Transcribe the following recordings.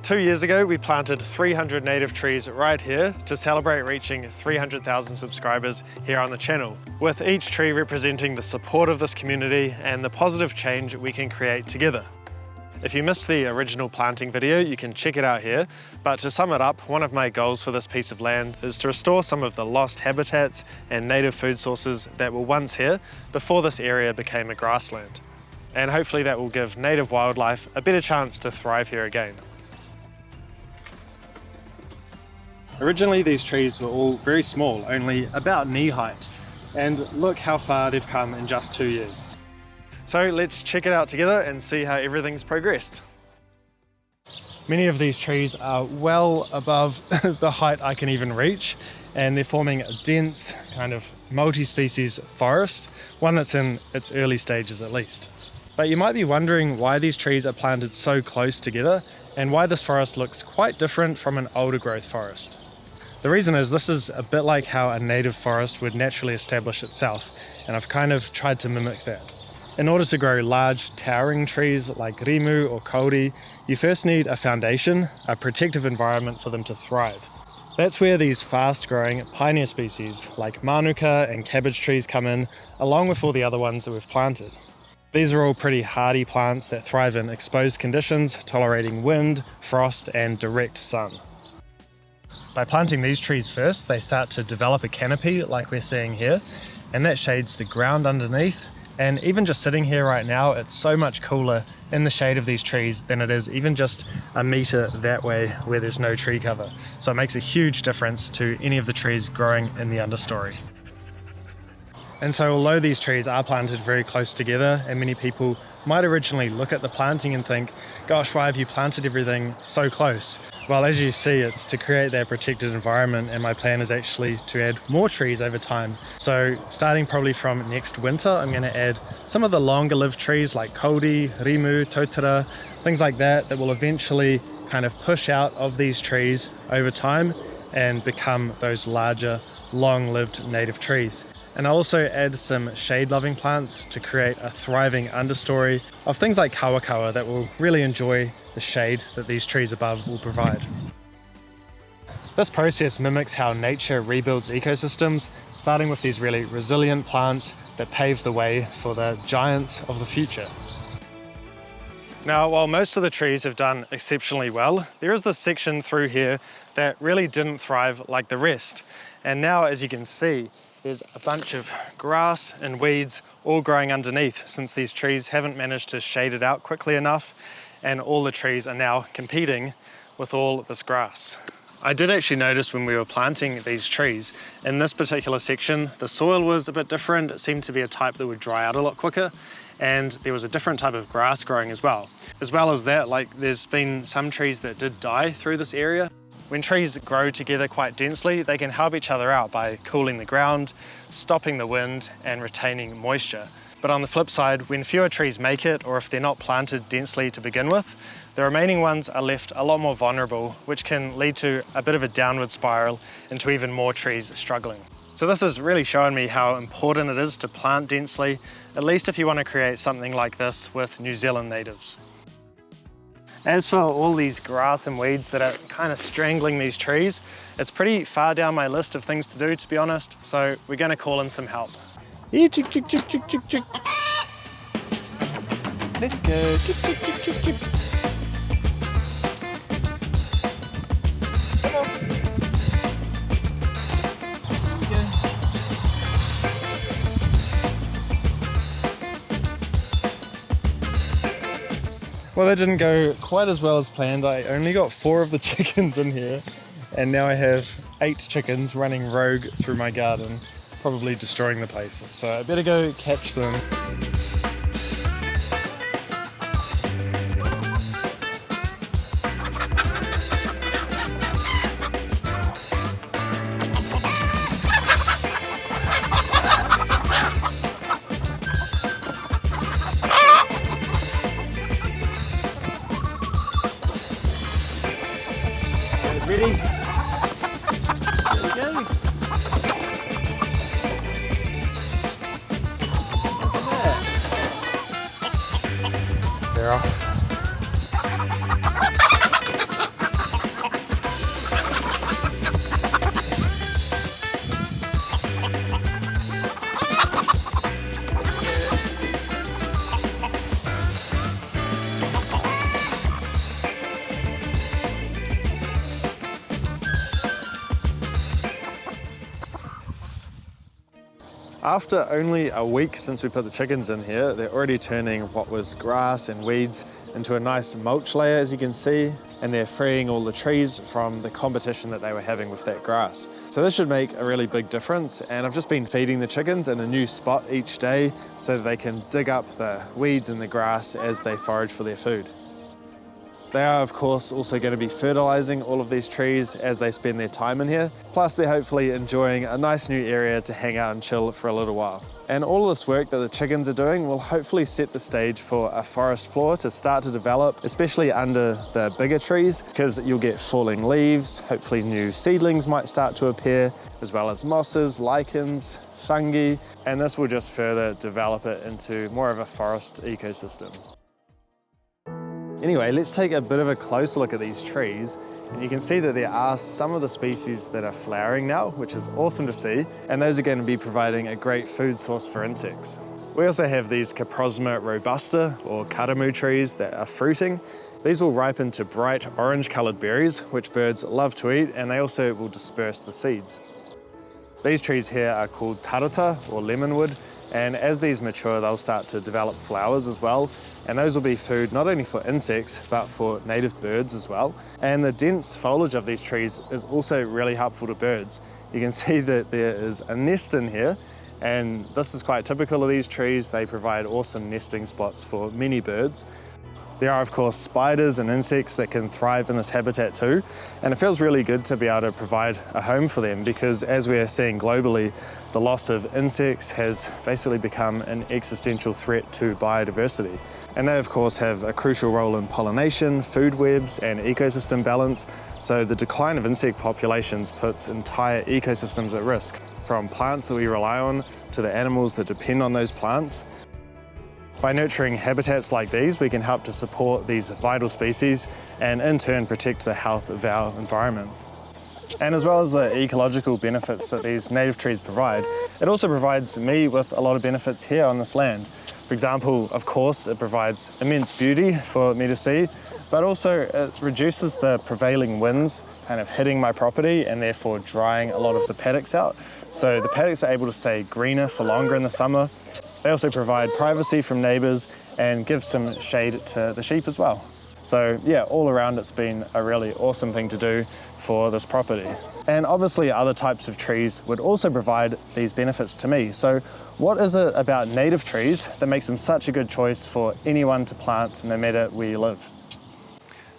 2 years ago, we planted 300 native trees right here to celebrate reaching 300,000 subscribers here on the channel, with each tree representing the support of this community and the positive change we can create together. If you missed the original planting video, you can check it out here, but to sum it up, one of my goals for this piece of land is to restore some of the lost habitats and native food sources that were once here before this area became a grassland. And hopefully that will give native wildlife a better chance to thrive here again. Originally these trees were all very small, only about knee height, and look how far they've come in just 2 years. So let's check it out together and see how everything's progressed. Many of these trees are well above the height I can even reach, and they're forming a dense kind of multi-species forest, one that's in its early stages at least. But you might be wondering why these trees are planted so close together and why this forest looks quite different from an older growth forest. The reason is this is a bit like how a native forest would naturally establish itself, and I've kind of tried to mimic that. In order to grow large towering trees like rimu or kauri, you first need a foundation, a protective environment for them to thrive. That's where these fast-growing pioneer species like manuka and cabbage trees come in, along with all the other ones that we've planted. These are all pretty hardy plants that thrive in exposed conditions, tolerating wind, frost, and direct sun. By planting these trees first, they start to develop a canopy like we're seeing here, and that shades the ground underneath. And even just sitting here right now, it's so much cooler in the shade of these trees than it is even just a meter that way where there's no tree cover. So it makes a huge difference to any of the trees growing in the understory. And so although these trees are planted very close together, and many people might originally look at the planting and think, gosh, why have you planted everything so close? Well, as you see, it's to create that protected environment, and my plan is actually to add more trees over time. So starting probably from next winter, I'm going to add some of the longer lived trees like kauri, rimu, totara, things like that will eventually kind of push out of these trees over time and become those larger, long-lived native trees. And I'll also add some shade-loving plants to create a thriving understory of things like kawakawa that will really enjoy the shade that these trees above will provide. This process mimics how nature rebuilds ecosystems, starting with these really resilient plants that pave the way for the giants of the future. Now, while most of the trees have done exceptionally well, there is this section through here that really didn't thrive like the rest. And now, as you can see, there's a bunch of grass and weeds all growing underneath, since these trees haven't managed to shade it out quickly enough, and all the trees are now competing with all this grass. I did actually notice when we were planting these trees, in this particular section, the soil was a bit different. It seemed to be a type that would dry out a lot quicker, and there was a different type of grass growing as well. As well as that, there's been some trees that did die through this area. When trees grow together quite densely, they can help each other out by cooling the ground, stopping the wind, and retaining moisture. But on the flip side, when fewer trees make it, or if they're not planted densely to begin with, the remaining ones are left a lot more vulnerable, which can lead to a bit of a downward spiral into even more trees struggling. So this has really shown me how important it is to plant densely, at least if you want to create something like this with New Zealand natives. As for all these grass and weeds that are kind of strangling these trees, it's pretty far down my list of things to do, to be honest, so we're going to call in some help. Here, chick, chick, chick, chick, chick, chick. Let's go. Chick, chick, chick, chick, chick. Come on. Well, that didn't go quite as well as planned. I only got 4 of the chickens in here, and now I have 8 chickens running rogue through my garden, probably destroying the place. So I better go catch them. Ready? There we go. They're off. After only a week since we put the chickens in here, they're already turning what was grass and weeds into a nice mulch layer, as you can see, and they're freeing all the trees from the competition that they were having with that grass. So this should make a really big difference, and I've just been feeding the chickens in a new spot each day so that they can dig up the weeds and the grass as they forage for their food. They are, of course, also going to be fertilizing all of these trees as they spend their time in here. Plus, they're hopefully enjoying a nice new area to hang out and chill for a little while. And all of this work that the chickens are doing will hopefully set the stage for a forest floor to start to develop, especially under the bigger trees, because you'll get falling leaves, hopefully new seedlings might start to appear, as well as mosses, lichens, fungi, and this will just further develop it into more of a forest ecosystem. Anyway, let's take a bit of a closer look at these trees, and you can see that there are some of the species that are flowering now, which is awesome to see, and those are going to be providing a great food source for insects. We also have these Caprosma robusta, or karamu trees, that are fruiting. These will ripen to bright orange-coloured berries, which birds love to eat, and they also will disperse the seeds. These trees here are called tarata, or lemonwood, and as these mature, they'll start to develop flowers as well, and those will be food not only for insects, but for native birds as well. And the dense foliage of these trees is also really helpful to birds. You can see that there is a nest in here, and this is quite typical of these trees. They provide awesome nesting spots for many birds. There are, of course, spiders and insects that can thrive in this habitat too, and it feels really good to be able to provide a home for them, because as we are seeing globally, the loss of insects has basically become an existential threat to biodiversity. And they, of course, have a crucial role in pollination, food webs, and ecosystem balance, so the decline of insect populations puts entire ecosystems at risk, from plants that we rely on to the animals that depend on those plants. By nurturing habitats like these, we can help to support these vital species and in turn protect the health of our environment. And as well as the ecological benefits that these native trees provide, it also provides me with a lot of benefits here on this land. For example, of course, it provides immense beauty for me to see, but also it reduces the prevailing winds kind of hitting my property and therefore drying a lot of the paddocks out. So the paddocks are able to stay greener for longer in the summer. They also provide privacy from neighbours and give some shade to the sheep as well. So yeah, all around it's been a really awesome thing to do for this property. And obviously other types of trees would also provide these benefits to me. So what is it about native trees that makes them such a good choice for anyone to plant no matter where you live?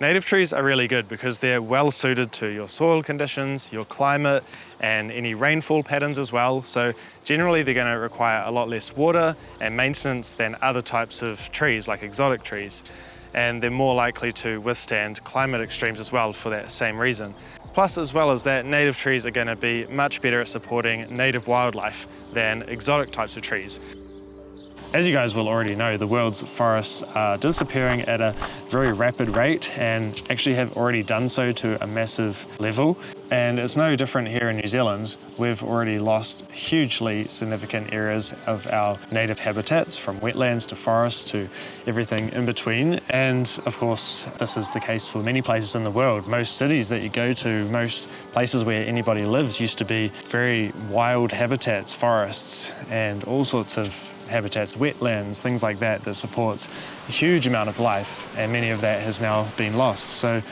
Native trees are really good because they're well suited to your soil conditions, your climate, and any rainfall patterns as well. So generally they're going to require a lot less water and maintenance than other types of trees like exotic trees. And they're more likely to withstand climate extremes as well for that same reason. Plus, as well as that, native trees are going to be much better at supporting native wildlife than exotic types of trees. As you guys will already know, the world's forests are disappearing at a very rapid rate and actually have already done so to a massive level. And it's no different here in New Zealand. We've already lost hugely significant areas of our native habitats, from wetlands to forests to everything in between. And of course, this is the case for many places in the world. Most cities that you go to, most places where anybody lives used to be very wild habitats, forests, and all sorts of habitats, wetlands, things like that, that supports a huge amount of life, and many of that has now been lost. So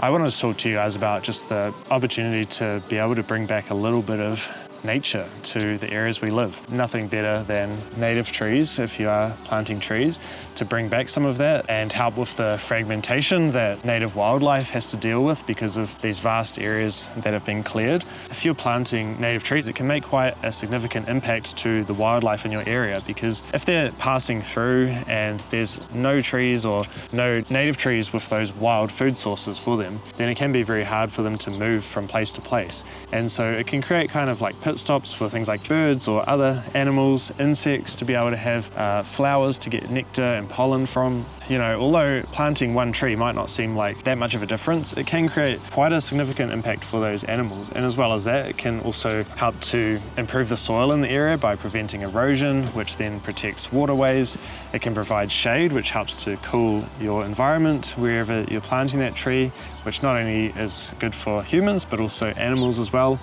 I wanted to talk to you guys about just the opportunity to be able to bring back a little bit of nature to the areas we live. Nothing better than native trees, if you are planting trees, to bring back some of that and help with the fragmentation that native wildlife has to deal with because of these vast areas that have been cleared. If you're planting native trees, it can make quite a significant impact to the wildlife in your area, because if they're passing through and there's no trees or no native trees with those wild food sources for them, then it can be very hard for them to move from place to place. And so it can create kind of like pit stops for things like birds or other animals, insects, to be able to have flowers to get nectar and pollen from. You know, although planting one tree might not seem like that much of a difference, it can create quite a significant impact for those animals. And as well as that, it can also help to improve the soil in the area by preventing erosion, which then protects waterways. It can provide shade, which helps to cool your environment wherever you're planting that tree, which not only is good for humans, but also animals as well.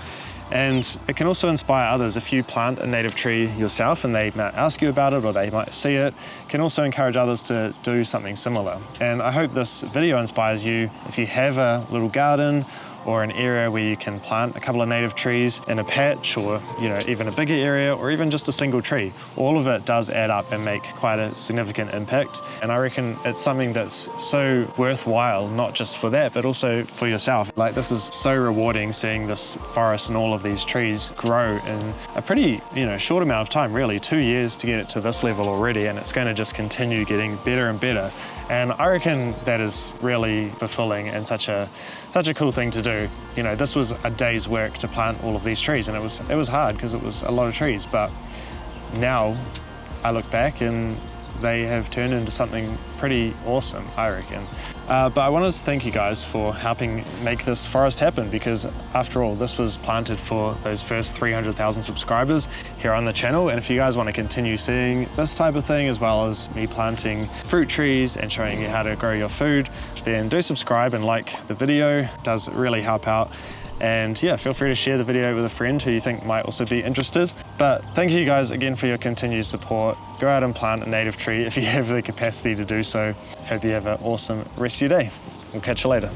And it can also inspire others. If you plant a native tree yourself and they might ask you about it or they might see it, can also encourage others to do something similar. And I hope this video inspires you. If you have a little garden or an area where you can plant a couple of native trees in a patch, or even a bigger area, or even just a single tree, all of it does add up and make quite a significant impact. And I reckon it's something that's so worthwhile, not just for that, but also for yourself. Like, this is so rewarding, seeing this forest and all of these trees grow in a pretty short amount of time, really 2 years to get it to this level already, and it's going to just continue getting better and better. And I reckon that is really fulfilling and such a cool thing to do. This was a day's work to plant all of these trees, and it was hard because it was a lot of trees, but now I look back and they have turned into something pretty awesome, I reckon. But I wanted to thank you guys for helping make this forest happen, because after all, this was planted for those first 300,000 subscribers here on the channel. And if you guys want to continue seeing this type of thing, as well as me planting fruit trees and showing you how to grow your food, then do subscribe and like the video. It does really help out. And yeah, feel free to share the video with a friend who you think might also be interested. But thank you guys again for your continued support. Go out and plant a native tree if you have the capacity to do so. Hope you have an awesome rest of your day. We'll catch you later.